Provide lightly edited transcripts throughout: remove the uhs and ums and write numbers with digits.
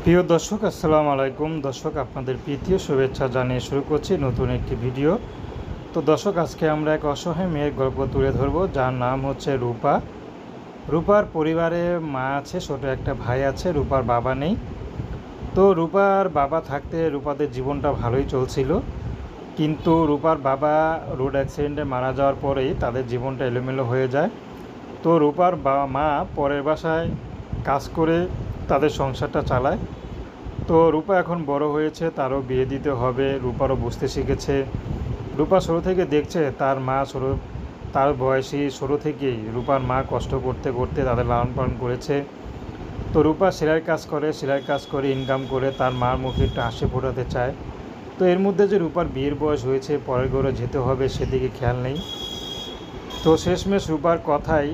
প্রিয় দর্শক, আসসালামু আলাইকুম। দর্শক, আপনাদের প্রীতি ও শুভেচ্ছা জানিয়ে শুরু করছি নতুন একটি ভিডিও। তো দর্শক, আজকে আমরা এক অসহায় মেয়ের গল্প তুলে ধরব, যার নাম হচ্ছে রূপা। রূপার পরিবারে মা আছে, ছোট একটা ভাই আছে, রূপার বাবা নেই। তো রূপার বাবা থাকতে রূপাদের জীবনটা ভালোই চলছিল, কিন্তু রূপার বাবা রোড অ্যাক্সিডেন্টে মারা যাওয়ার পরেই তাদের জীবনটা এলোমেলো হয়ে যায়। তো রূপার মা পরের বাসায় কাজ করে তাদের সংসারটা চালায়। তো রূপা এখন বড় হয়েছে, তারও বিয়ে দিতে হবে, রূপারও বুঝতে শিখেছে। রূপা ছোটো থেকে দেখছে তার বয়সী ছোটো থেকেই রূপার মা কষ্ট করতে করতে তাদের লালন পালন করেছে। তো রূপা সেলাই কাজ করে ইনকাম করে তার মার মুখে একটা হাসি ফোটাতে চায়। তো এর মধ্যে যে রূপার বিয়ের বয়স হয়েছে, পরের ঘরে যেতে হবে, সেদিকে খেয়াল নেই। তো শেষমেশ রূপার কথাই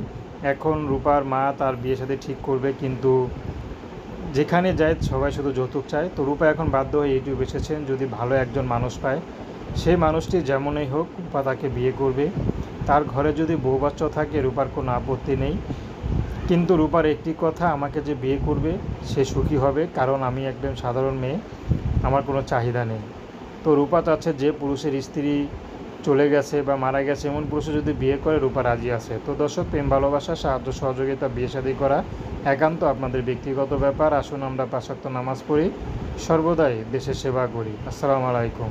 এখন রূপার মা তার বিয়ে সাথে ঠিক করবে, কিন্তু যেখানে যায় সবাই শুধু যৌতুক চায়। তো রূপা এখন বাধ্য হয়ে ইউটিউব এসেছেন, যদি ভালো একজন মানুষ পায়, সেই মানুষটি যেমনই হোক রূপা তাকে বিয়ে করবে। তার ঘরে যদি বউ বাচ্চা থাকে রূপার কোনো আপত্তি নেই, কিন্তু রূপার একটি কথা, আমাকে যে বিয়ে করবে সে সুখী হবে, কারণ আমি একদম সাধারণ মেয়ে, আমার কোনো চাহিদা নেই। তো রূপা চাচ্ছে যে পুরুষের স্ত্রী চলে গেছে বা মারা গেছে এমন পুরুষে যদি বিয়ে করে রূপা রাজি আছে। তো দর্শক, প্রেম ভালোবাসা, সাহায্য সহযোগিতা, বিয়ে শাদী করা একান্ত আপনাদের ব্যক্তিগত ব্যাপার। আসুন আমরা 5 ওয়াক্ত নামাজ পড়ি, সর্বদাই দেশের সেবা করি। আসসালামু আলাইকুম।